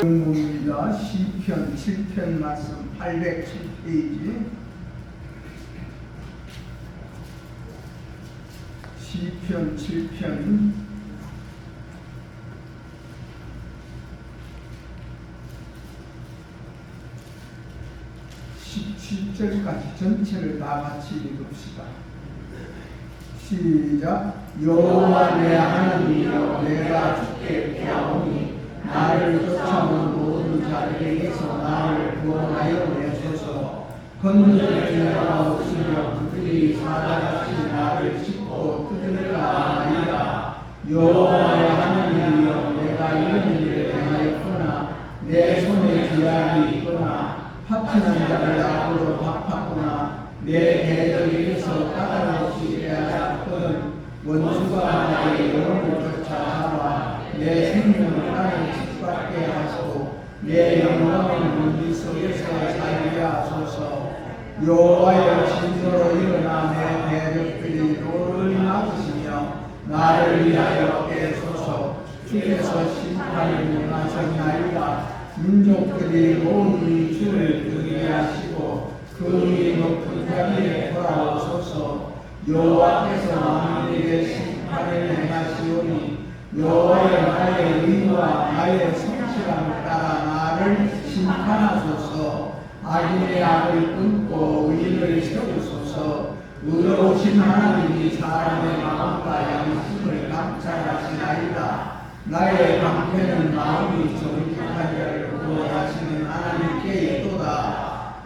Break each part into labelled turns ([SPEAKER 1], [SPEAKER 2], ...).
[SPEAKER 1] 공부입니다. 시편 7편 말씀 807페이지. 시편 7편 17절까지 전체를 다 같이 읽읍시다. 시작. 여호와 내 하나님이여, 내가 주께 피하오니 나를 쫓아오는 모든 자들에게서 나를 구원하여 내소서. 건드릴 자가 없으며 그들이 사자같이 나를 짚고 뜯으리라 하리라. 여호와의 하나님이여, 내가 이런 일을 행하였구나. 내 손에 기약이 있구나. 파티는 자를 악으로 박팠구나. 내 대적에게서 까닭없이 빼앗았거든. 원수가 나의 영혼을 쫓아가라. 내 생명을 나를 짓밟게 하시고 내 영광을 문지 속에서 살게 하소서. 여호와여, 진노로 일어나 내 대적들이 노를 맞으시며 나를 위하여 깨소서. 주께서 심판을 명하셨나이다. 민족들이 모든 주를 경외하시고 그 높은 자리에 돌아오소서. 여호와께서 만민에게 심판을 행하시오니 여호와여, 나의 의와 나의 성실함을 따라 나를 심판하소서. 악인의 악을 끊고 의인을 세우소서. 의로우신 하나님이 사람의 마음과 양심을 감찰하시나이다. 나의 방패는 마음이 정직한 자를 구원하시는 하나님께 있도다.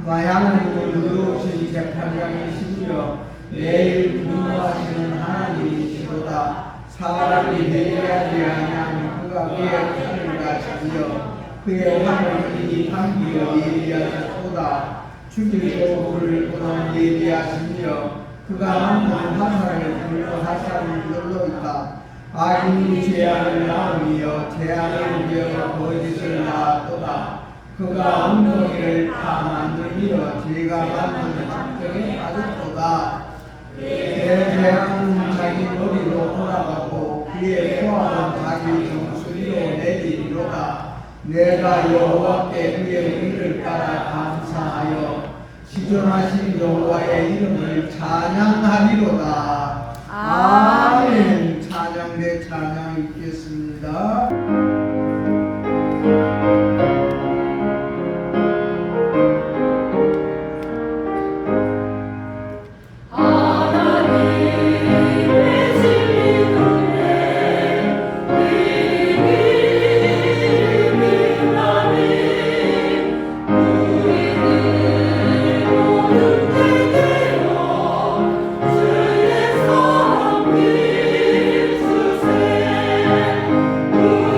[SPEAKER 1] 하나님은 의로우신 재판장이시며 매일 분노하시는 하나님이시도다. 사람이 회개하지 아니하면 그가 그의 칼을 가시며 그의 화를 이미 감기어 예비하셨도다. 죽이고 불을 보는 예비하시며 그가 만든 화살을 불로 화살을 눌러 있다. 악인이 죄악을 낳으며 재앙을 위하여 거짓을 낳았도다. 그가 엉덩이를 다 만들며 죄가 만드는 작정에 빠졌도다. 내 재앙은 자기 머리로 돌아가고 그의 포함은 자기 정수리로 내리리로다. 내가 여호와께 그의 의를 따라 감사하여 시존하신 여호와의 이름을 찬양하리로다. 아멘. 찬양 대 찬양 읽겠습니다.
[SPEAKER 2] 오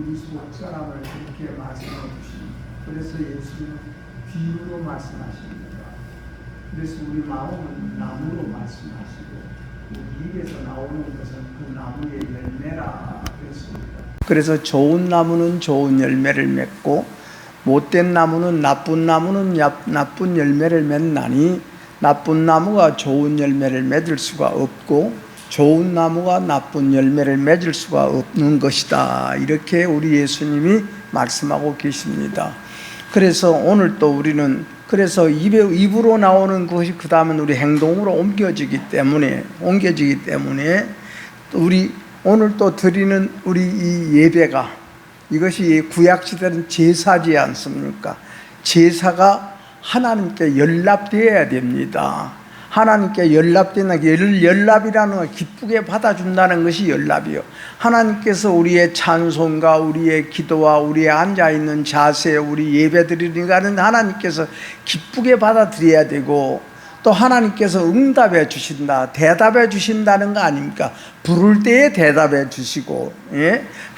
[SPEAKER 1] 우리 속사람을 그렇게 말씀해 주십니다. 그래서 예수님은 비유로 말씀하십니다. 그래서 우리 마음은 나무로 말씀하시고 우리 입에서 나오는 것은 그 나무의 열매라 그랬습니다. 그래서 좋은 나무는 좋은 열매를 맺고 못된 나무는 나쁜 열매를 맺나니 나쁜 나무가 좋은 열매를 맺을 수가 없고 좋은 나무가 나쁜 열매를 맺을 수가 없는 것이다. 이렇게 우리 예수님이 말씀하고 계십니다. 그래서 오늘 또 우리는 그래서 입으로 나오는 것이 그 다음은 우리 행동으로 옮겨지기 때문에 우리 오늘 또 드리는 우리 이 예배가 이것이 구약시대는 제사지 않습니까? 제사가 하나님께 연락되어야 됩니다. 하나님께 연락되는 연락이라는 걸 기쁘게 받아준다는 것이 연락이요. 하나님께서 우리의 찬송과 우리의 기도와 우리의 앉아있는 자세, 우리 예배드리니까는 하나님께서 기쁘게 받아들여야 되고 또 하나님께서 응답해 주신다, 대답해 주신다는 거 아닙니까? 부를 때에 대답해 주시고,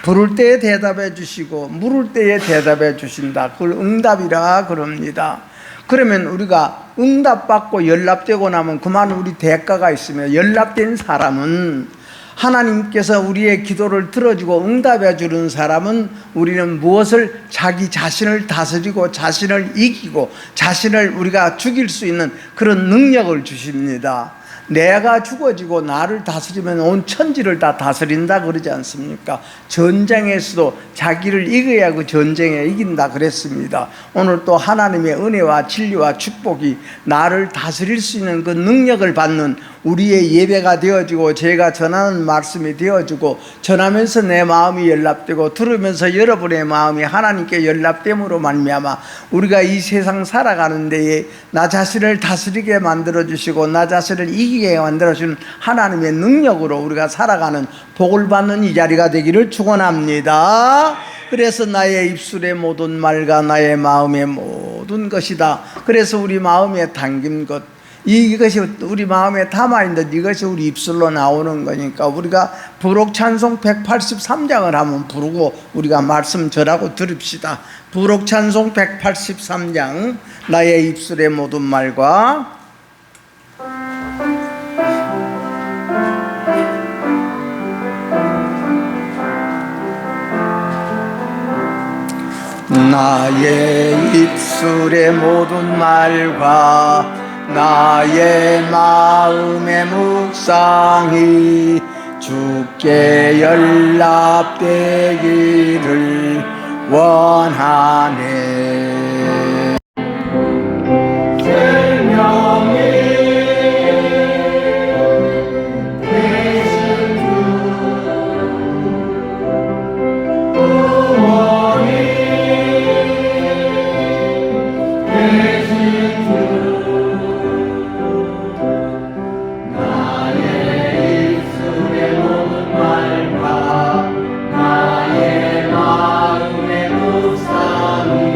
[SPEAKER 1] 부를 때에 대답해 주시고, 물을 때에 대답해 주신다. 그걸 응답이라 그럽니다. 그러면 우리가 응답받고 연락되고 나면 그만 우리 대가가 있으며 연락된 사람은 하나님께서 우리의 기도를 들어주고 응답해 주는 사람은 우리는 무엇을 자기 자신을 다스리고 자신을 이기고 자신을 우리가 죽일 수 있는 그런 능력을 주십니다. 내가 죽어지고 나를 다스리면 온 천지를 다 다스린다 그러지 않습니까? 전쟁에서도 자기를 이겨야 그 전쟁에 이긴다 그랬습니다. 오늘 또 하나님의 은혜와 진리와 축복이 나를 다스릴 수 있는 그 능력을 받는 우리의 예배가 되어지고 제가 전하는 말씀이 되어지고 전하면서 내 마음이 연락되고 들으면서 여러분의 마음이 하나님께 연락됨으로 말미암아 우리가 이 세상 살아가는 데에 나 자신을 다스리게 만들어주시고 나 자신을 이기게 만들어주는 하나님의 능력으로 우리가 살아가는 복을 받는 이 자리가 되기를 축원합니다. 그래서 나의 입술의 모든 말과 나의 마음의 모든 것이다. 그래서 우리 마음에 담긴 것 이것이 우리 마음에 담아있는 이것이 우리 입술로 나오는 거니까 우리가 부록 찬송 183장을 한번 부르고 우리가 말씀 전하고 들읍시다. 부록 찬송 183장 나의 입술의 모든 말과 나의 입술의 모든 말과 나의 마음의 묵상이 주께 연락되기를 원하네. 생명이 되신 주 구원이 되신 주 나의 마음의 묵상이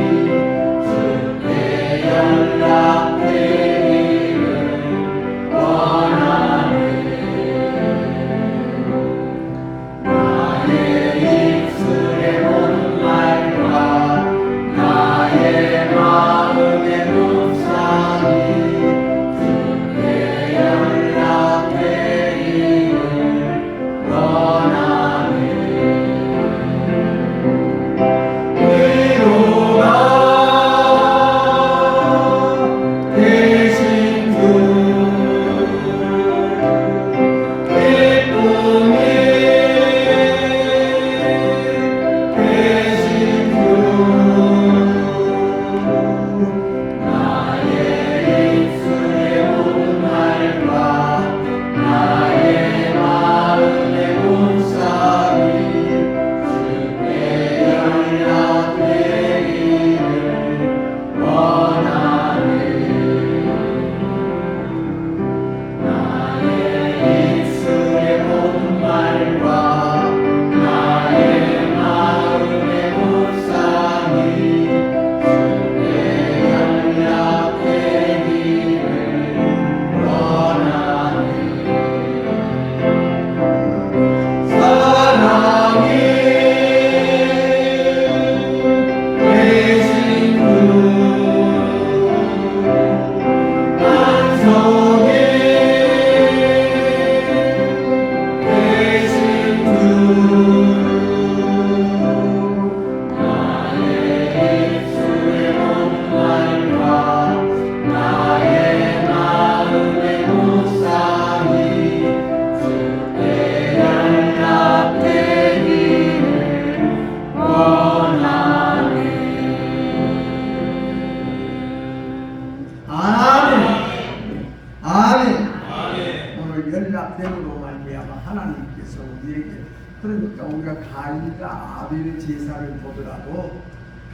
[SPEAKER 1] 우리가 가인과 아벨의 제사를 보더라도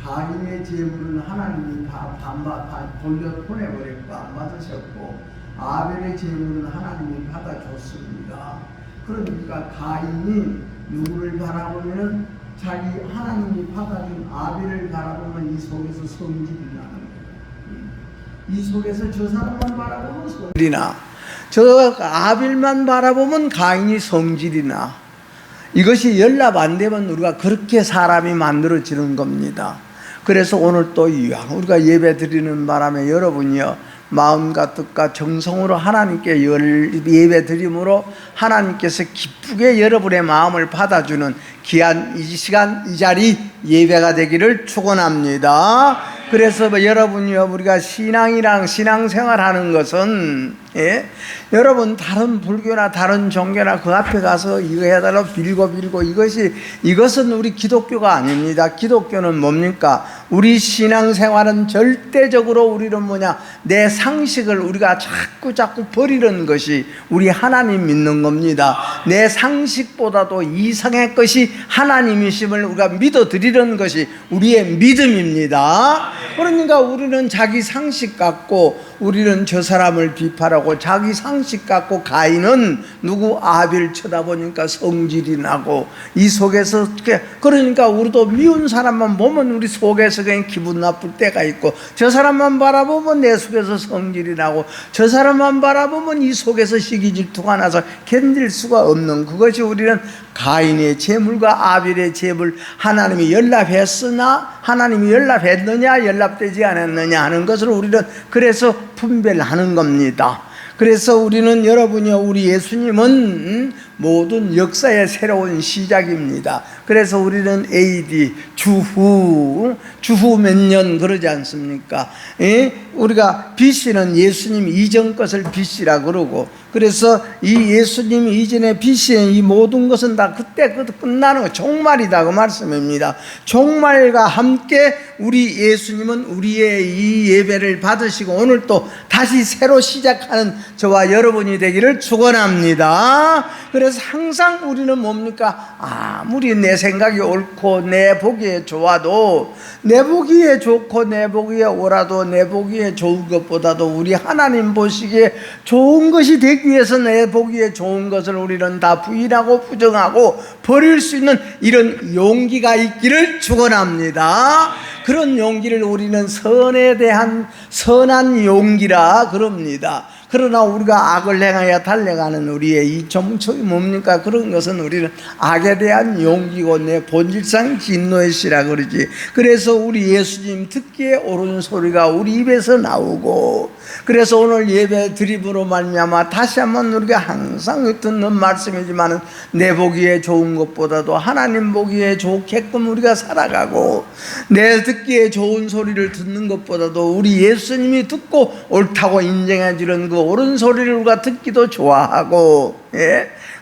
[SPEAKER 1] 가인의 제물은 하나님이 보내버렸고 안 받으셨고 아벨의 제물은 하나님이 받아줬습니다. 그러니까 가인이 누구를 바라보면 자기 하나님이 받아준 아벨을 바라보면 이 속에서 성질이 나는 거예요. 이 속에서 저 사람만 바라보면 성질이 나. 저 아벨만 바라보면 가인이 성질이 나. 이것이 연합 안 되면 우리가 그렇게 사람이 만들어지는 겁니다. 그래서 오늘 또 우리가 예배 드리는 바람에 여러분이요, 마음과 뜻과 정성으로 하나님께 예배 드림으로 하나님께서 기쁘게 여러분의 마음을 받아주는 귀한 이 시간 이 자리 예배가 되기를 축원합니다. 그래서 여러분이요, 우리가 신앙이랑 신앙생활하는 것은 여러분 다른 불교나 다른 종교나 그 앞에 가서 이거 해달라고 빌고 이것은 우리 기독교가 아닙니다. 기독교는 뭡니까? 우리 신앙생활은 절대적으로 우리는 내 상식을 우리가 자꾸 버리는 것이 우리 하나님 믿는 겁니다. 내 상식보다도 이상의 것이 하나님이심을 우리가 믿어드리는 것이 우리의 믿음입니다. 그러니까 우리는 자기 상식 갖고 우리는 저 사람을 비판하고, 자기 상식 갖고 가인은 누구 아벨 쳐다보니까 성질이 나고, 이 속에서 그러니까 우리도 미운 사람만 보면 우리 속에서 그냥 기분 나쁠 때가 있고, 저 사람만 바라보면 내 속에서 성질이 나고, 저 사람만 바라보면 이 속에서 시기 질투가 나서 견딜 수가 없는, 그것이 우리는 가인의 제물과 아벨의 제물, 하나님이 연합했으나 하나님이 연합했느냐 연합되지 않았느냐 하는 것을 우리는 그래서 분별하는 겁니다. 그래서 우리는 여러분이요, 우리 예수님은 모든 역사의 새로운 시작입니다. 그래서 우리는 AD 주후 몇 년 그러지 않습니까? 우리가 BC는 예수님 이전 것을 BC라 그러고, 그래서 이 예수님 이전의 BC의 이 모든 것은 다 그때 끝나는 거, 종말이다 그 말씀입니다. 종말과 함께 우리 예수님은 우리의 이 예배를 받으시고 오늘 또 다시 새로 시작하는 저와 여러분이 되기를 축원합니다. 그래서 항상 우리는 뭡니까? 아무리 내 생각이 옳고 내 보기에 좋아도, 내 보기에 좋고 내 보기에 옳아도, 내 보기에 좋은 것보다도 우리 하나님 보시기에 좋은 것이 되기 위해서 내 보기에 좋은 것을 우리는 다 부인하고 부정하고 버릴 수 있는 이런 용기가 있기를 축원합니다. 그런 용기를 우리는 선에 대한 선한 용기라 그럽니다. 그러나 우리가 악을 행하여 달려가는 우리의 이 정책이 뭡니까? 그런 것은 우리는 악에 대한 용기고 내 본질상 진노의 씨라 그러지. 그래서 우리 예수님 듣기에 옳은 소리가 우리 입에서 나오고, 그래서 오늘 예배 드림으로 말미암아 다시 한번 우리가 항상 듣는 말씀이지만, 내 보기에 좋은 것보다도 하나님 보기에 좋게끔 우리가 살아가고, 내 듣기에 좋은 소리를 듣는 것보다도 우리 예수님이 듣고 옳다고 인정해 주는 그 옳은 소리를 우리가 듣기도 좋아하고,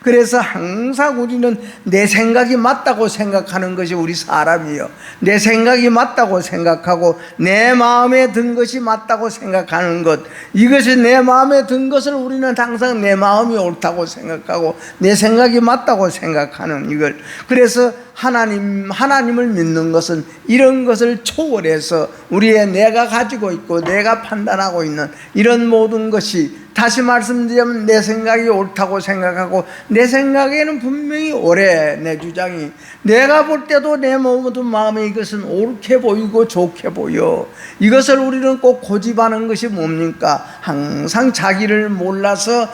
[SPEAKER 1] 그래서 항상 우리는 내 생각이 맞다고 생각하는 것이 우리 사람이요, 내 생각이 맞다고 생각하고 내 마음에 든 것이 맞다고 생각하는 것, 이것이 내 마음에 든 것을 우리는 항상 내 마음이 옳다고 생각하고 내 생각이 맞다고 생각하는 이걸. 그래서 하나님을 믿는 것은 이런 것을 초월해서 우리의 내가 가지고 있고 내가 판단하고 있는 이런 모든 것이, 다시 말씀드리면 내 생각이 옳다고 생각하고 내 생각에는 분명히 옳아, 내 주장이. 내가 볼 때도 내 모든 마음에 이것은 옳게 보이고 좋게 보여. 이것을 우리는 꼭 고집하는 것이 뭡니까? 항상 자기를 몰라서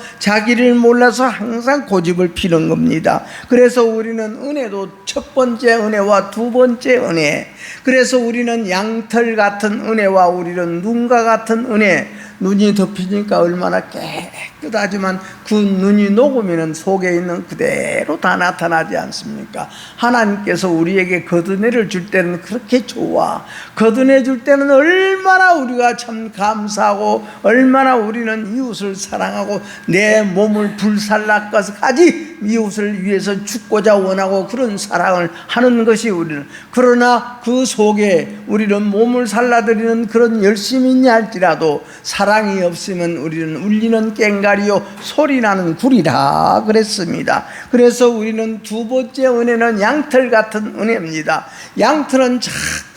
[SPEAKER 1] 항상 고집을 피는 겁니다. 그래서 우리는 은혜도 첫 번째 은혜와 두 번째 은혜, 그래서 우리는 양털 같은 은혜와 우리는 눈과 같은 은혜. 눈이 덮이니까 얼마나 깨끗하지만 그 눈이 녹으면 속에 있는 그대로 다 나타나지 않습니까? 하나님께서 우리에게 겉은혜를 줄 때는 그렇게 좋아. 겉은혜 줄 때는 얼마나 우리가 참 감사하고 얼마나 우리는 이웃을 사랑하고 내 몸을 불살라까지 이웃을 위해서 죽고자 원하고 그런 사랑을 하는 것이 우리는, 그러나 그 속에 우리는 몸을 살라드리는 그런 열심이 있냐 할지라도 사랑이 없으면 우리는 울리는 꽹과리요 소리나는 굴이라 그랬습니다. 그래서 우리는 두 번째 은혜는 양털 같은 은혜입니다. 양털은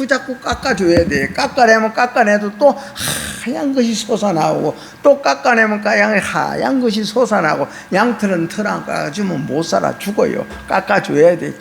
[SPEAKER 1] 자꾸 깎아줘야 돼. 깎아내면 깎아내도 또 하얀 것이 솟아나오고, 또 깎아내면 하얀 것이 솟아나고, 양털은 털 안 깎아주면 못 살아, 죽어요. 깎아줘야 돼.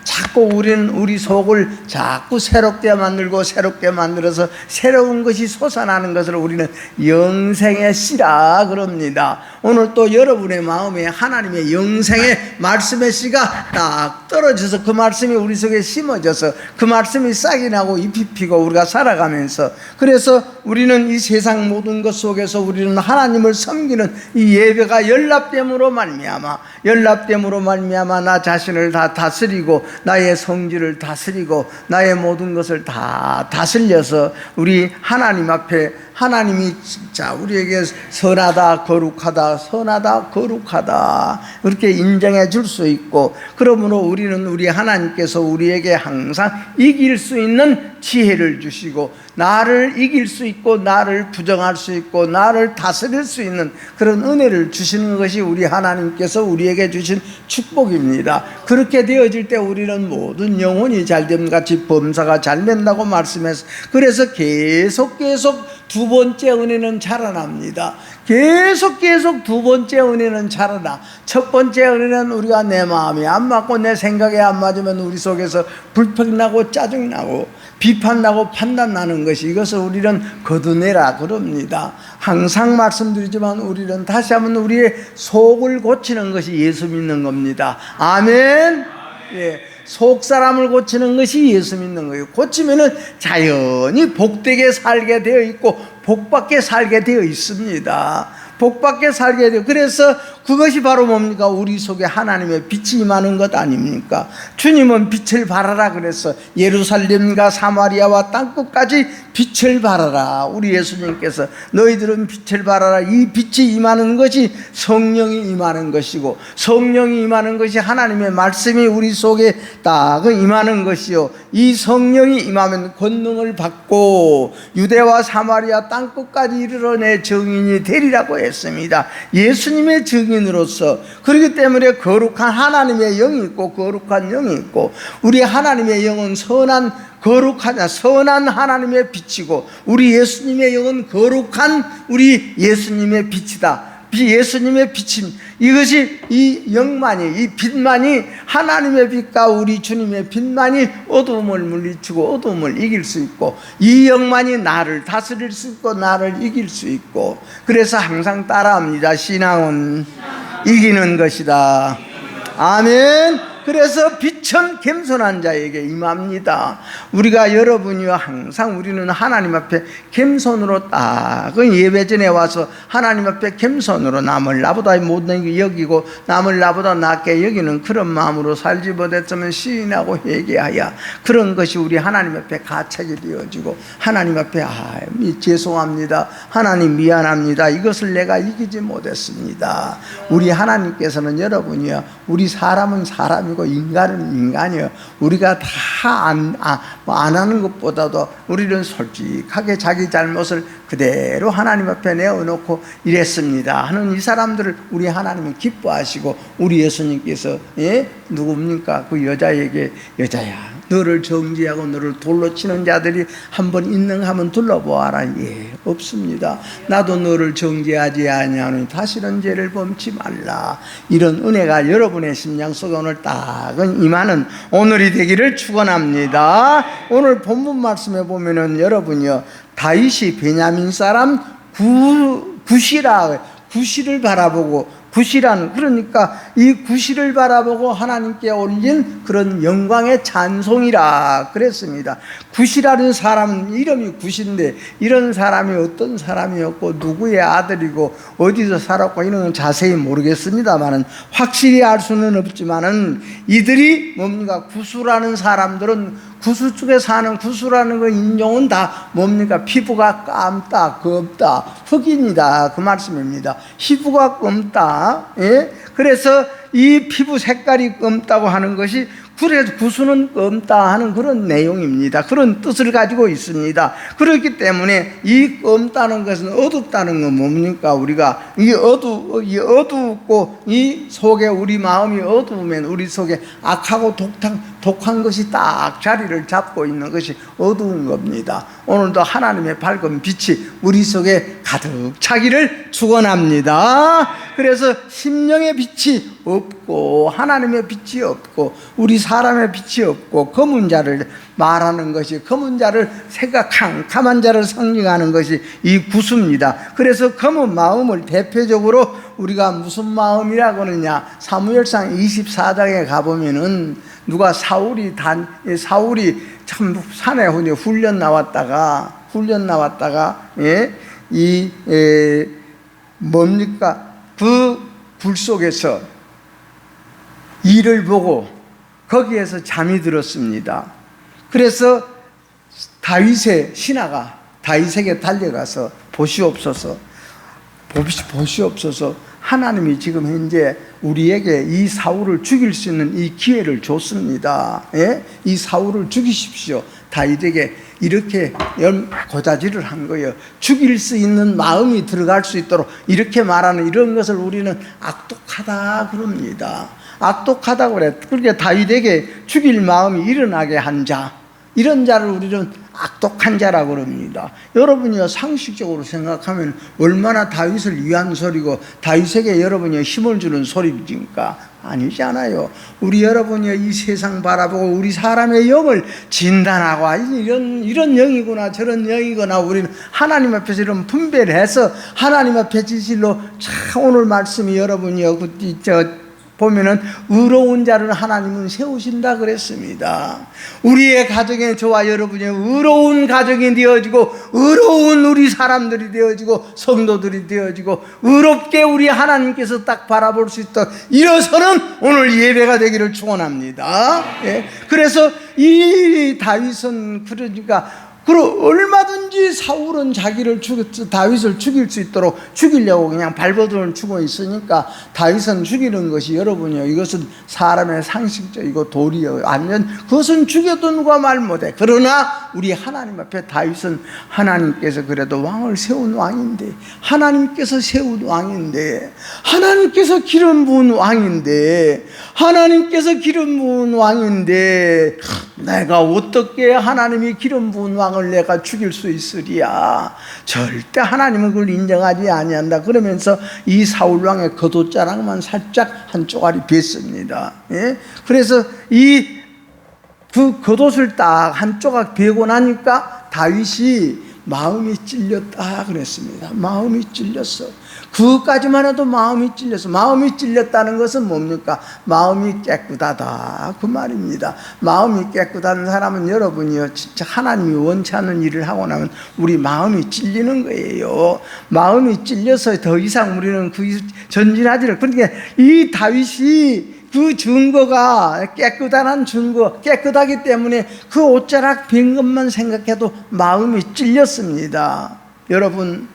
[SPEAKER 1] 자꾸 우리는 우리 속을 자꾸 새롭게 만들어서 새로운 것이 솟아나는 것을 우리는 영생의 씨라 그럽니다. 오늘 또 여러분의 마음에 하나님의 영생의 말씀의 씨가 딱 떨어져서 그 말씀이 우리 속에 심어져서 그 말씀이 싹이 나고 잎이 피고 우리가 살아가면서, 그래서 우리는 이 세상 모든 것 속에서 우리는 하나님을 섬기는 이 예배가 연락됨으로 말미암아 나 자신을 다 다스리고 나의 성질을 다스리고 나의 모든 것을 다 다스려서 우리 하나님 앞에, 하나님이 진짜 우리에게 선하다 거룩하다 그렇게 인정해 줄 수 있고, 그러므로 우리는 우리 하나님께서 우리에게 항상 이길 수 있는 지혜를 주시고, 나를 이길 수 있고 나를 부정할 수 있고 나를 다스릴 수 있는 그런 은혜를 주시는 것이 우리 하나님께서 우리에게 주신 축복입니다. 그렇게 되어질 때 우리는 모든 영혼이 잘됨 같이 범사가 잘 된다고 말씀해서, 그래서 계속 두 번째 은혜는 자라납니다. 계속 두 번째 은혜는 자라나. 첫 번째 은혜는 우리가 내 마음이 안 맞고 내 생각에 안 맞으면 우리 속에서 불평나고 짜증나고 비판나고 판단나는 것이, 이것을 우리는 거두내라 그럽니다. 항상 말씀드리지만 우리는 다시 한번 우리의 속을 고치는 것이 예수 믿는 겁니다. 아멘. 예. 속 사람을 고치는 것이 예수 믿는 거예요. 고치면은 자연히 복되게 살게 되어 있고 복받게 살게 되어 있습니다. 복받게 살게 되어, 그래서 그것이 바로 뭡니까? 우리 속에 하나님의 빛이 임하는 것 아닙니까? 주님은 빛을 발하라 그랬어. 예루살렘과 사마리아와 땅끝까지 빛을 발하라. 우리 예수님께서 너희들은 빛을 발하라. 이 빛이 임하는 것이 성령이 임하는 것이고, 성령이 임하는 것이 하나님의 말씀이 우리 속에 딱 임하는 것이요, 이 성령이 임하면 권능을 받고 유대와 사마리아 땅끝까지 이르러 내 증인이 되리라고 했습니다. 예수님의 증인으로서. 그렇기 때문에 거룩한 하나님의 영이 있고 거룩한 영이 있고, 우리 하나님의 영은 선한 하나님의 빛이고, 우리 예수님의 영은 거룩한 우리 예수님의 빛이다. 예수님의 빛임, 이것이 이 영만이, 이 빛만이, 하나님의 빛과 우리 주님의 빛만이 어두움을 물리치고 어두움을 이길 수 있고, 이 영만이 나를 다스릴 수 있고 나를 이길 수 있고, 그래서 항상 따라합니다. 신앙은 이기는 것이다. 아멘. 그래서 빛은 겸손한 자에게 임합니다. 우리가 여러분이와 항상 우리는 하나님 앞에 겸손으로 딱 예배전에 와서 하나님 앞에 겸손으로 남을 나보다 못되게 여기고 남을 나보다 낮게 여기는 그런 마음으로 살지 못했으면 시인하고 회개하여 그런 것이 우리 하나님 앞에 가책이 되어지고, 하나님 앞에 죄송합니다, 하나님 미안합니다, 이것을 내가 이기지 못했습니다. 우리 하나님께서는 여러분이요, 우리 사람은 사람이고 인간은 인간이요, 우리가 다 안 하는 것보다도 우리는 솔직하게 자기 잘못을 그대로 하나님 앞에 내어놓고 이랬습니다 하는 이 사람들을 우리 하나님은 기뻐하시고, 우리 예수님께서 누굽니까? 그 여자에게, 여자야, 너를 정죄하고 너를 돌로 치는 자들이 한번 있는하면 둘러보아라. 없습니다. 나도 너를 정죄하지 아니하노니 다시는 죄를 범치 말라. 이런 은혜가 여러분의 심령 속에 오늘 딱 임하는 오늘이 되기를 축원합니다. 오늘 본문 말씀에 보면은 여러분이요, 다윗이 베냐민 사람 구시를 바라보고, 구시라는, 그러니까 이 구시를 바라보고 하나님께 올린 그런 영광의 찬송이라 그랬습니다. 구시라는 사람은 이름이 구시인데, 이런 사람이 어떤 사람이었고 누구의 아들이고 어디서 살았고 이런 건 자세히 모르겠습니다만은, 확실히 알 수는 없지만은 이들이 뭡니까? 구수라는 사람들은, 구수 쪽에 사는 구수라는 그 인종은 다 뭡니까? 피부가 감다, 검다, 흑인이다, 그 말씀입니다. 피부가 검다. 그래서 이 피부 색깔이 검다고 하는 것이 그래서 구수는 검다 하는 그런 내용입니다. 그런 뜻을 가지고 있습니다. 그렇기 때문에 이 검다는 것은 어둡다는 건 뭡니까? 우리가 이 어둡고 이 속에 우리 마음이 어두우면 우리 속에 악하고 독한 것이 딱 자리를 잡고 있는 것이 어두운 겁니다. 오늘도 하나님의 밝은 빛이 우리 속에 가득 차기를 축원합니다. 그래서 심령의 빛이 없고 하나님의 빛이 없고 우리 사람의 빛이 없고 검은 자를 말하는 것이, 검은 자를 생각한 감한 자를 상징하는 것이 이 구수입니다. 그래서 검은 마음을 대표적으로 우리가 무슨 마음이라고 하느냐, 사무엘상 24장에 가보면은 누가 사울이 참 산에 훈련 나왔다가 뭡니까? 그 불 속에서 일을 보고 거기에서 잠이 들었습니다. 그래서 다윗의 신하가 다윗에게 달려가서 보시옵소서, 하나님이 지금 현재 우리에게 이 사울을 죽일 수 있는 이 기회를 줬습니다. 예? 이 사울을 죽이십시오. 다윗에게 이렇게 고자질을 한 거예요. 죽일 수 있는 마음이 들어갈 수 있도록 이렇게 말하는 이런 것을 우리는 악독하다 그럽니다. 악독하다고 그래. 그렇게 다윗에게 죽일 마음이 일어나게 한 자, 이런 자를 우리는 악독한 자라고 그럽니다. 여러분이요 상식적으로 생각하면 얼마나 다윗을 위한 소리고 다윗에게 여러분이 힘을 주는 소리입니까? 아니잖아요. 우리 여러분이 이 세상 바라보고 우리 사람의 영을 진단하고 이런 영이구나 저런 영이구나 우리는 하나님 앞에서 이런 분별을 해서 하나님 앞에 진실로 참 오늘 말씀이 여러분이요 보면은 의로운 자를 하나님은 세우신다 그랬습니다. 우리의 가정에 저와 여러분이 의로운 가정이 되어지고 의로운 우리 사람들이 되어지고 성도들이 되어지고 의롭게 우리 하나님께서 딱 바라볼 수 있도록 일어서는 오늘 예배가 되기를 축원합니다. 예. 그래서 이 다윗은 그러니까 얼마든지 사울은 다윗을 죽일 수 있도록 죽이려고 그냥 발버둥을 치고 있으니까 다윗은 죽이는 것이 여러분이요 이것은 사람의 상식적이고 도리요 아니면 그것은 죽여도 누가 말 못해. 그러나 우리 하나님 앞에 다윗은 하나님께서 그래도 왕을 세운 왕인데 하나님께서 세운 왕인데 하나님께서 기름 부은 왕인데 내가 어떻게 하나님이 기름 부은 왕을 내가 죽일 수 있으리야. 절대 하나님은 그걸 인정하지 아니한다. 그러면서 이 사울 왕의 겉옷자락만 살짝 한 쪼가리 뱄습니다. 예? 그래서 그 겉옷을 딱 한 조각 베고 나니까 다윗이 마음이 찔렸다 그랬습니다. 마음이 찔렸어. 그것까지만 해도 마음이 찔렸어. 마음이 찔렸다는 것은 뭡니까? 마음이 깨끗하다 그 말입니다. 마음이 깨끗한 사람은 여러분이요 진짜 하나님이 원치 않는 일을 하고 나면 우리 마음이 찔리는 거예요. 마음이 찔려서 더 이상 우리는 전진하지를. 그러니까 이 다윗이 그 증거가 깨끗한 증거, 깨끗하기 때문에 그 옷자락 빈 것만 생각해도 마음이 찔렸습니다. 여러분,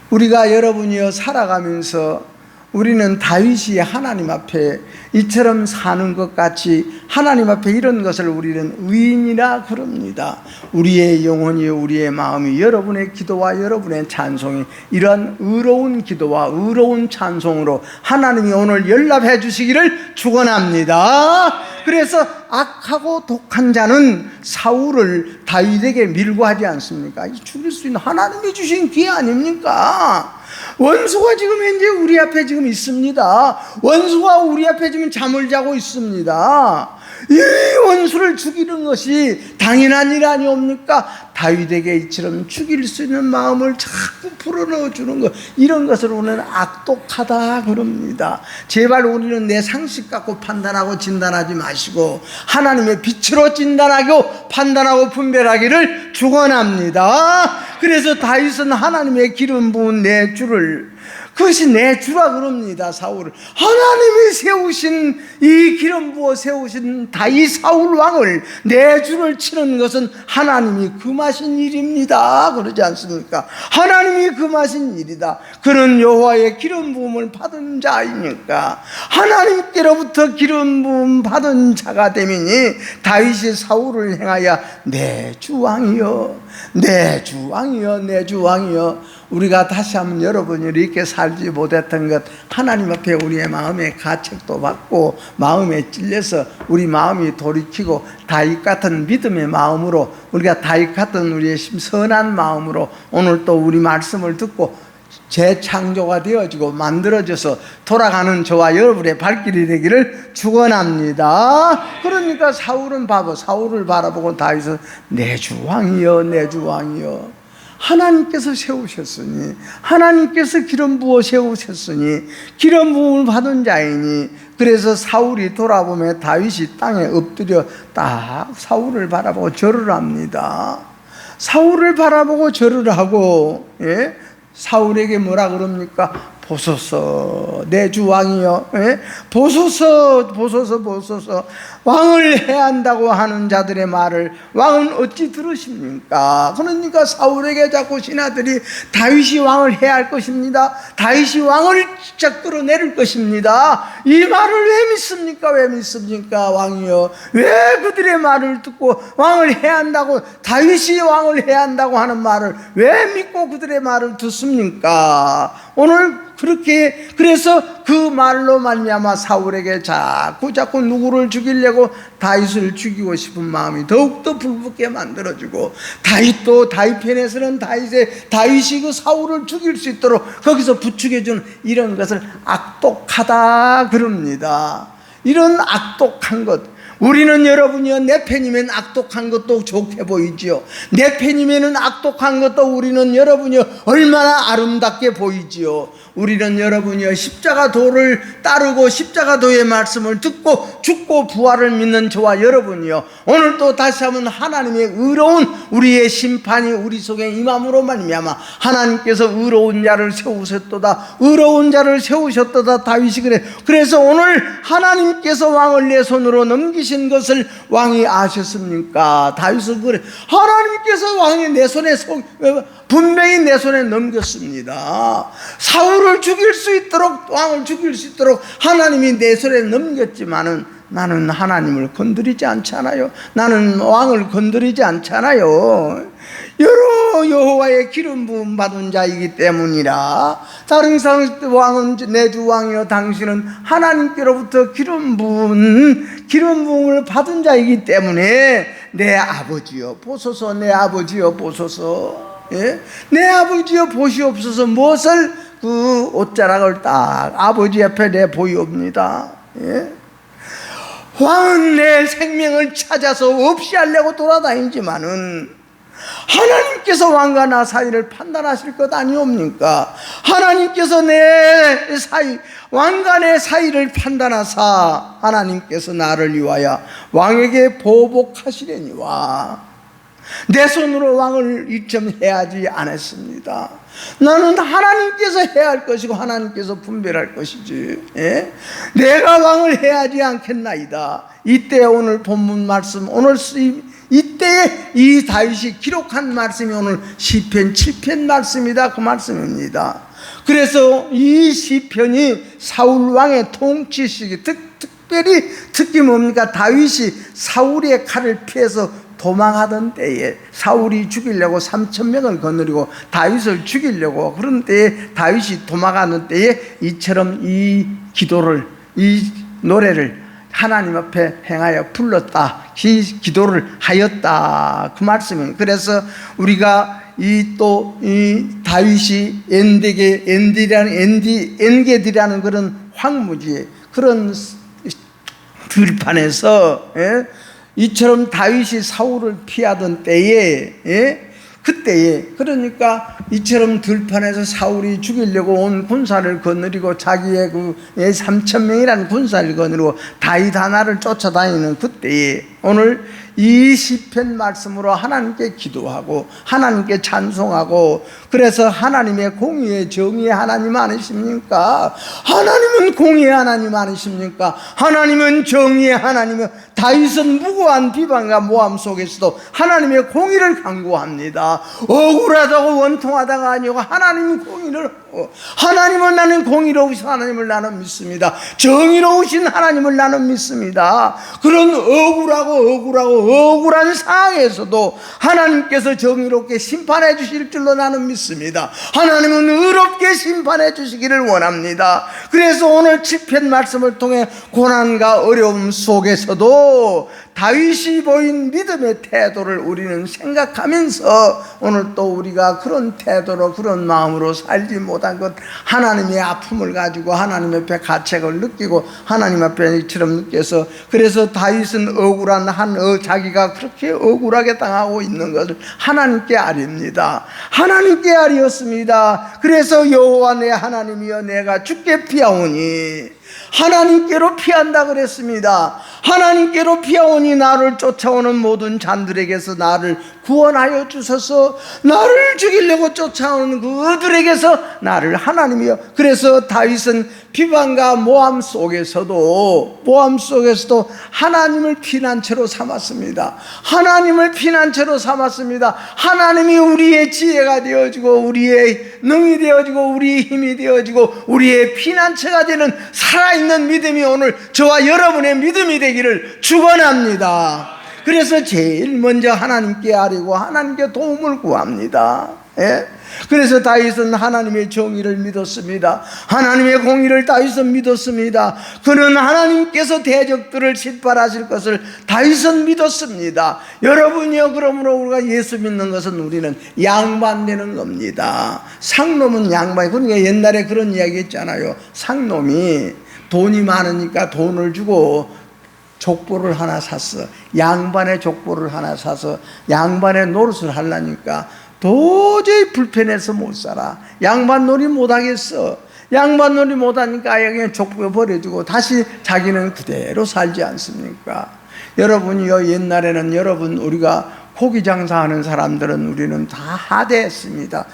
[SPEAKER 1] 우리가 여러분이요 살아가면서 우리는 다윗이 하나님 앞에 이처럼 사는 것 같이 하나님 앞에 이런 것을 우리는 의인이라 그럽니다. 우리의 영혼이 우리의 마음이 여러분의 기도와 여러분의 찬송이 이러한 의로운 기도와 의로운 찬송으로 하나님이 오늘 연락해 주시기를 축원합니다. 그래서 악하고 독한 자는 사울을 다윗에게 밀고 하지 않습니까? 죽일 수 있는 하나님이 주신 기회 아닙니까? 원수가 지금 현재 우리 앞에 지금 있습니다. 원수가 우리 앞에 지금 잠을 자고 있습니다. 이 원수를 죽이는 것이 당연한 일 아니옵니까? 다윗에게 이처럼 죽일 수 있는 마음을 자꾸 불어넣어 주는 것, 이런 것을 우리는 악독하다 그럽니다. 제발 우리는 내 상식 갖고 판단하고 진단하지 마시고 하나님의 빛으로 진단하고 판단하고 분별하기를 축원합니다. 그래서 다윗은 하나님의 기름 부은 내 주를 그것이 내 주라 그럽니다. 사울을 하나님이 세우신 이 기름 부어 세우신 다윗 사울 왕을 내 주를 치는 것은 하나님이 금하신 일입니다. 그러지 않습니까? 하나님이 금하신 일이다. 그는 여호와의 기름 부음을 받은 자이니까 하나님께로부터 기름 부음 받은 자가 되미니 다윗이 사울을 행하여 내 주 왕이여, 내 주 왕이여, 내 주 왕이여. 우리가 다시 한번 여러분이 이렇게 살지 못했던 것, 하나님 앞에 우리의 마음에 가책도 받고 마음에 찔려서 우리 마음이 돌이키고 다윗 같은 믿음의 마음으로, 우리가 다윗 같은 우리의 선한 마음으로 오늘 또 우리 말씀을 듣고 재창조가 되어지고 만들어져서 돌아가는 저와 여러분의 발길이 되기를 축원합니다. 그러니까 사울은 사울을 바라보고 다윗은 내 주 왕이여, 내 주 왕이여. 하나님께서 세우셨으니, 하나님께서 기름 부어 세우셨으니 기름 부음을 받은 자이니, 그래서 사울이 돌아보며 다윗이 땅에 엎드려 딱 사울을 바라보고 절을 합니다. 사울을 바라보고 절을 하고, 예? 사울에게 뭐라 그럽니까? 보소서 내 주 왕이여, 예? 보소서 보소서 보소서. 왕을 해야 한다고 하는 자들의 말을 왕은 어찌 들으십니까? 그러니까 사울에게 자꾸 신하들이 다윗이 왕을 해야 할 것입니다, 다윗이 왕을 직접 끌어내릴 것입니다, 이 말을 왜 믿습니까? 왜 믿습니까? 왕이여, 왜 그들의 말을 듣고 왕을 해야 한다고, 다윗이 왕을 해야 한다고 하는 말을 왜 믿고 그들의 말을 듣습니까? 오늘 그렇게, 그래서 그 말로 말미암아 사울에게 자꾸 누구를 죽이려고 다윗을 죽이고 싶은 마음이 더욱더 불붙게 만들어지고, 다윗도 다윗 편에서는 다윗이 그 사울을 죽일 수 있도록 거기서 부추겨주는 이런 것을 악독하다 그럽니다. 이런 악독한 것, 우리는 여러분이요, 내 편이면 악독한 것도 좋게 보이지요. 내 편이면 악독한 것도 우리는 여러분이요, 얼마나 아름답게 보이지요. 우리는 여러분이요, 십자가도를 따르고 십자가도의 말씀을 듣고 죽고 부활을 믿는 저와 여러분이요, 오늘 또 다시 한번 하나님의 의로운 우리의 심판이 우리 속에 임함으로 말미암아 하나님께서 의로운 자를 세우셨도다, 의로운 자를 세우셨도다. 다윗이 그래. 그래서 오늘 하나님께서 왕을 내 손으로 넘기신 것을 왕이 아셨습니까? 다윗은 그래. 하나님께서 왕이 내 손에 분명히 내 손에 넘겼습니다. 사울을 죽일 수 있도록, 왕을 죽일 수 있도록 하나님이 내 손에 넘겼지만은 나는 하나님을 건드리지 않잖아요. 나는 왕을 건드리지 않잖아요. 여러 여호와의 기름 부음 받은 자이기 때문이라. 다른 이상 왕은 내 주 왕이여, 당신은 하나님께로부터 기름 부음을 받은 자이기 때문에 내 아버지여 보소서, 내 아버지여 보소서, 예? 내 아버지여 보시옵소서. 무엇을? 그 옷자락을 딱 아버지 앞에 내 보이옵니다. 예? 왕은 내 생명을 찾아서 없이 하려고 돌아다니지만은 하나님께서 왕과 나 사이를 판단하실 것 아니옵니까? 하나님께서 내 사이, 왕과 내 사이를 판단하사 하나님께서 나를 위하여 왕에게 보복하시려니와 내 손으로 왕을 이점해야지 않았습니다. 나는 하나님께서 해야 할 것이고 하나님께서 분별할 것이지, 예? 내가 왕을 해야 하지 않겠나이다. 이때 오늘 본문 말씀, 오늘 이때에 이 다윗이 기록한 말씀이 오늘 시편 7편 말씀이다, 그 말씀입니다. 그래서 이 시편이 사울 왕의 통치 시기, 특별히 특히 뭡니까? 다윗이 사울의 칼을 피해서 도망하던 때에, 사울이 죽이려고 3,000명을 거느리고 다윗을 죽이려고 그런 때에, 다윗이 도망하는 때에 이처럼 이 기도를, 이 노래를 하나님 앞에 행하여 불렀다, 이 기도를 하였다, 그 말씀입니다. 그래서 우리가 이 다윗이 엔게디라는 그런 황무지, 그런 들판에서, 예? 이처럼 다윗이 사울을 피하던 때에, 예? 그때에, 그러니까 이처럼 들판에서 사울이 죽이려고 온 군사를 거느리고 자기의 3,000명이라는 군사를 거느리고 다윗 하나를 쫓아다니는 그때에 오늘 이 시편 말씀으로 하나님께 기도하고 하나님께 찬송하고, 그래서 하나님의 공의의 정의의 하나님 아니십니까? 하나님은 공의의 하나님 아니십니까? 하나님은 정의의 하나님이요, 다윗은 무고한 비방과 모함 속에서도 하나님의 공의를 강구합니다. 억울하다고 원통하다가 아니고 하나님이 공의를, 하나님은 나는 공의로우신 하나님을 나는 믿습니다. 정의로우신 하나님을 나는 믿습니다. 그런 억울한 상황에서도 하나님께서 정의롭게 심판해 주실 줄로 나는 믿습니다. 하나님은 의롭게 심판해 주시기를 원합니다. 그래서 오늘 시편 말씀을 통해 고난과 어려움 속에서도 다윗이 보인 믿음의 태도를 우리는 생각하면서 오늘 또 우리가 그런 태도로 그런 마음으로 살지 못한 것, 하나님의 아픔을 가지고 하나님 앞에 가책을 느끼고 하나님 앞에 이처럼 느껴서, 그래서 다윗은 억울한 자기가 그렇게 억울하게 당하고 있는 것을 하나님께 아립니다. 하나님께 아리었습니다. 그래서 여호와 내 하나님이여 내가 주께 피하오니, 하나님께로 피한다 그랬습니다. 하나님께로 피하오니 나를 쫓아오는 모든 잔들에게서 나를 구원하여 주소서. 나를 죽이려고 쫓아오는 그들에게서 나를 하나님이여. 그래서 다윗은 비방과 모함 속에서도 하나님을 피난처로 삼았습니다. 하나님을 피난처로 삼았습니다. 하나님이 우리의 지혜가 되어지고 우리의 능이 되어지고 우리의 힘이 되어지고 우리의 피난처가 되는 살아있는 믿음이 오늘 저와 여러분의 믿음이 되기를 축원합니다. 그래서 제일 먼저 하나님께 아뢰고 하나님께 도움을 구합니다. 예? 그래서 다윗은 하나님의 정의를 믿었습니다. 하나님의 공의를 다윗은 믿었습니다. 그는 하나님께서 대적들을 짓밟으실 것을 다윗은 믿었습니다. 여러분이요, 그러므로 우리가 예수 믿는 것은 우리는 양반되는 겁니다. 상놈은 양반. 그러니까 옛날에 그런 이야기 했잖아요. 상놈이 돈이 많으니까 돈을 주고 족보를 하나 샀어. 양반의 족보를 하나 사서 양반의 노릇을 하려니까 도저히 불편해서 못 살아. 양반놀이 못하겠어. 양반놀이 못하니까 아예 그냥 족보 버려주고 다시 자기는 그대로 살지 않습니까? 여러분이요, 옛날에는 우리가 고기 장사하는 사람들은 우리는 다 하대했습니다.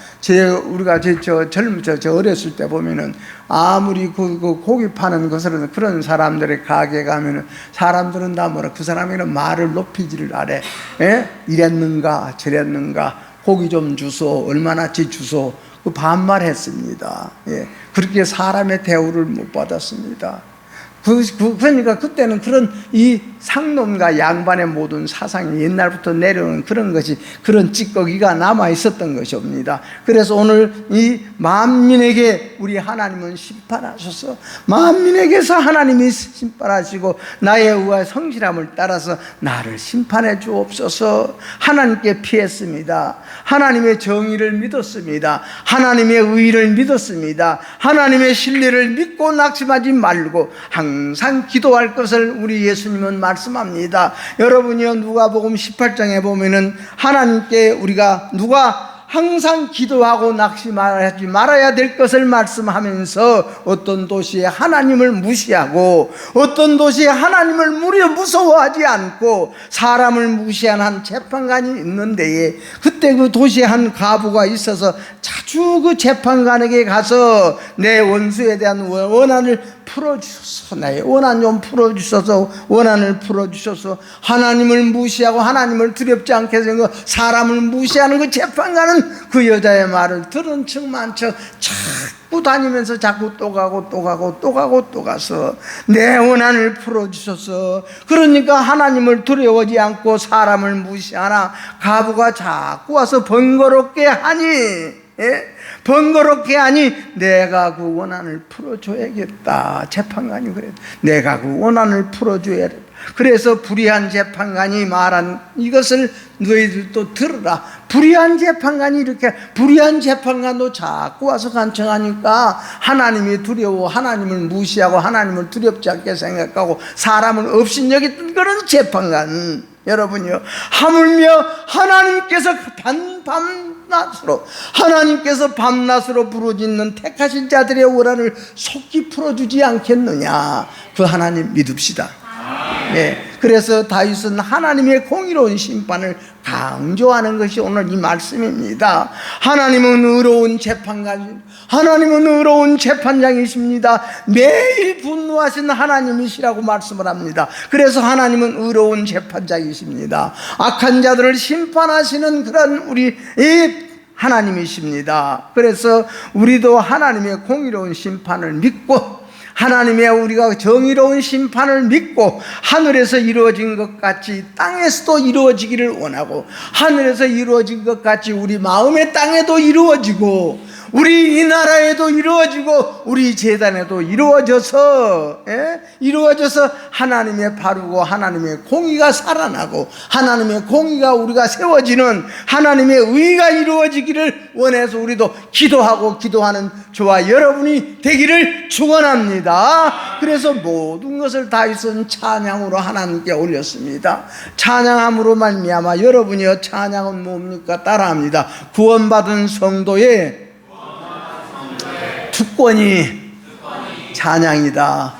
[SPEAKER 1] 우리가 저 어렸을 때 보면은 아무리 그 고기 파는 것은 그런 사람들의 가게 가면은 사람들은 다 뭐라, 그 사람이는 말을 높이지를 않아. 예? 이랬는가 저랬는가, 고기 좀 주소, 얼마나치 주소, 그 반말했습니다. 예. 그렇게 사람의 대우를 못 받았습니다. 그러니까 그때는 그런 이 상놈과 양반의 모든 사상이 옛날부터 내려오는 그런 것이, 그런 찌꺼기가 남아 있었던 것입니다. 그래서 오늘 이 만민에게 우리 하나님은 심판하셔서, 만민에게서 하나님이 심판하시고 나의 의와 성실함을 따라서 나를 심판해 주옵소서. 하나님께 피했습니다. 하나님의 정의를 믿었습니다. 하나님의 의를 믿었습니다. 하나님의 신뢰를 믿고 낙심하지 말고 항상 기도할 것을 우리 예수님은 말씀합니다. 여러분이요, 누가복음 18장에 보면은 하나님께 우리가 항상 기도하고 낙심하지 말아야 될 것을 말씀하면서 어떤 도시에 하나님을 무시하고 어떤 도시에 하나님을 무려 무서워하지 않고 사람을 무시한 한 재판관이 있는데, 그때 그 도시에 한 과부가 있어서 자주 그 재판관에게 가서 내 원수에 대한 원한을 풀어주소서, 나의 원한 좀 풀어주소서, 원한을 풀어주소서. 하나님을 무시하고 하나님을 두렵지 않게 해서 사람을 무시하는 그 재판관은 그 여자의 말을 들은 척 만척 자꾸 다니면서 자꾸 또 가서 내 원한을 풀어주소서. 그러니까 하나님을 두려워하지 않고 사람을 무시하나 과부가 자꾸 와서 번거롭게 하니, 번거롭게 하니 내가 그 원한을 풀어줘야겠다. 재판관이 그래, 내가 그 원한을 풀어줘야겠다. 그래서 불의한 재판관이 말한 이것을 너희들도 들으라. 불의한 재판관도 자꾸 와서 간청하니까 하나님이 두려워 하나님을 무시하고 하나님을 두렵지 않게 생각하고 사람을 업신여겼던 그런 재판관, 여러분이요, 하물며 하나님께서 밤낮으로 부르짖는 택하신 자들의 원한을 속히 풀어주지 않겠느냐. 그 하나님 믿읍시다. 예, 그래서 다윗은 하나님의 공의로운 심판을 강조하는 것이 오늘 이 말씀입니다. 하나님은 의로운 재판관, 하나님은 의로운 재판장이십니다. 매일 분노하신 하나님이시라고 말씀을 합니다. 그래서 하나님은 의로운 재판장이십니다. 악한 자들을 심판하시는 그런 우리 하나님이십니다. 그래서 우리도 하나님의 공의로운 심판을 믿고 하나님의 우리가 정의로운 심판을 믿고 하늘에서 이루어진 것 같이 땅에서도 이루어지기를 원하고 하늘에서 이루어진 것 같이 우리 마음의 땅에도 이루어지고 우리 이 나라에도 이루어지고 우리 재단에도 이루어져서 하나님의 바르고 하나님의 공의가 살아나고 하나님의 공의가 우리가 세워지는 하나님의 의가 이루어지기를 원해서 우리도 기도하고 기도하는 저와 여러분이 되기를 축원합니다. 그래서 모든 것을 다윗은 찬양으로 하나님께 올렸습니다. 찬양함으로 말미암아 여러분이여 찬양은 뭡니까? 따라합니다. 구원받은 성도의 특권이 찬양이다.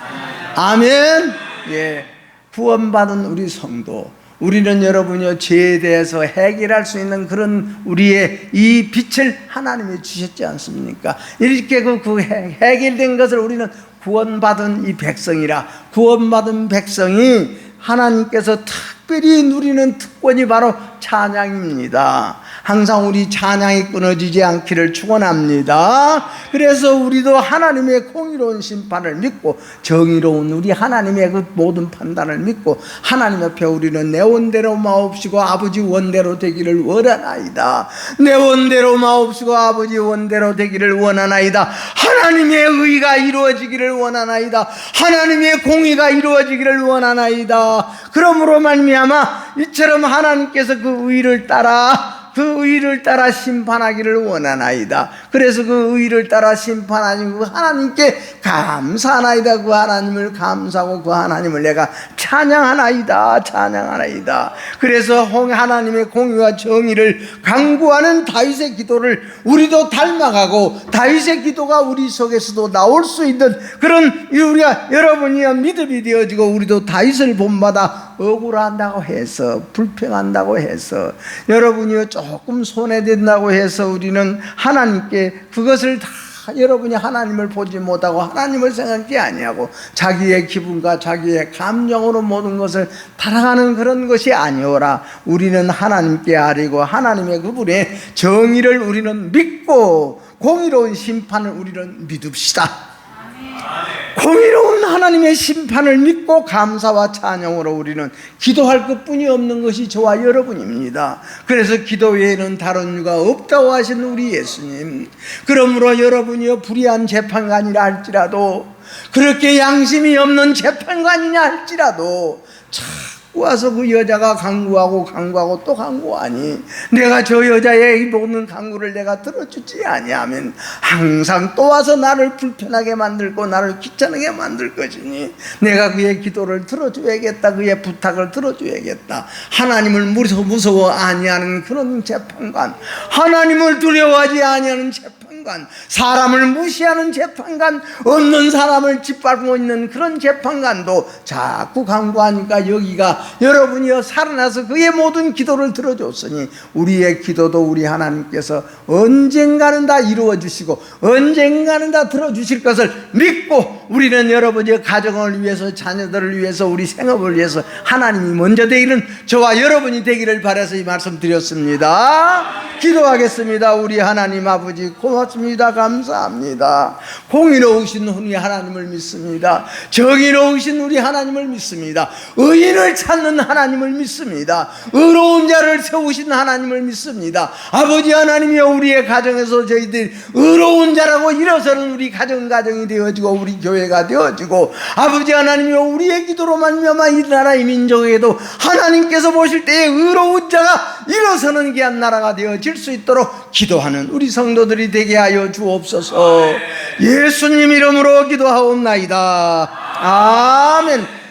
[SPEAKER 1] 아멘. 예, 구원받은 우리 성도, 우리는 여러분이요 죄에 대해서 해결할 수 있는 그런 우리의 이 빛을 하나님이 주셨지 않습니까? 이렇게 그 해결된 것을 우리는 구원받은 이 백성이라, 구원받은 백성이 하나님께서 특별히 누리는 특권이 바로 찬양입니다. 항상 우리 찬양이 끊어지지 않기를 축원합니다. 그래서 우리도 하나님의 공의로운 심판을 믿고 정의로운 우리 하나님의 그 모든 판단을 믿고 하나님 앞에 우리는 내 원대로 마옵시고 아버지 원대로 되기를 원하나이다. 내 원대로 마옵시고 아버지 원대로 되기를 원하나이다. 하나님의 의가 이루어지기를 원하나이다. 하나님의 공의가 이루어지기를 원하나이다. 그러므로 말미암아 이처럼 하나님께서 그 의를 따라 심판하기를 원하나이다. 그래서 그 의를 따라 심판하신 그 하나님께 감사하나이다. 그 하나님을 감사하고 그 하나님을 내가 찬양하나이다. 그래서 하나님의 공의와 정의를 강구하는 다윗의 기도를 우리도 닮아가고 다윗의 기도가 우리 속에서도 나올 수 있는 그런 우리가 여러분이 믿음이 되어지고 우리도 다윗을 본받아 억울한다고 해서 불평한다고 해서 여러분이 조금 손해된다고 해서 우리는 하나님께 그것을 다 여러분이 하나님을 보지 못하고 하나님을 생각지 아니하고 자기의 기분과 자기의 감정으로 모든 것을 따라가는 그런 것이 아니오라. 우리는 하나님께 아뢰고 하나님의 그분의 정의를 우리는 믿고 공의로운 심판을 우리는 믿읍시다. 공의로운 하나님의 심판을 믿고 감사와 찬양으로 우리는 기도할 것뿐이 없는 것이 저와 여러분입니다. 그래서 기도 외에는 다른 이유가 없다고 하신 우리 예수님, 그러므로 여러분이요 불의한 재판관이라 할지라도 그렇게 양심이 없는 재판관이냐 할지라도 와서 그 여자가 강구하고 또 강구하니 내가 저 여자의 모든 강구를 내가 들어주지 아니하면 항상 또 와서 나를 불편하게 만들고 나를 귀찮게 만들 것이니 내가 그의 기도를 들어줘야겠다. 그의 부탁을 들어줘야겠다. 하나님을 무서워 아니하는 그런 재판관, 하나님을 두려워하지 아니하는 재판관, 사람을 무시하는 재판관, 없는 사람을 짓밟고 있는 그런 재판관도 자꾸 강구하니까 여기가 여러분이여 살아나서 그의 모든 기도를 들어줬으니 우리의 기도도 우리 하나님께서 언젠가는 다 이루어주시고 언젠가는 다 들어주실 것을 믿고 우리는 여러분의 가정을 위해서 자녀들을 위해서 우리 생업을 위해서 하나님이 먼저 되기는 저와 여러분이 되기를 바라서 이 말씀 드렸습니다. 기도하겠습니다. 우리 하나님 아버지 고맙습니다. 감사합니다. 공의로우신 우리 하나님을 믿습니다. 정의로우신 우리 하나님을 믿습니다. 의인을 찾는 하나님을 믿습니다. 의로운 자를 세우신 하나님을 믿습니다. 아버지 하나님이여 우리의 가정에서 저희들 의로운 자라고 일어서는 우리 가정이 되어지고 우리 교회가 되어지고 아버지 하나님이여 우리의 기도로 말미암아 이 나라의 민족에도 하나님께서 보실 때에 의로운 자가 일어서는 귀한 나라가 되어질 수 있도록 기도하는 우리 성도들이 되게 하여 주옵소서. 예수님 이름으로 기도하옵나이다. 아멘.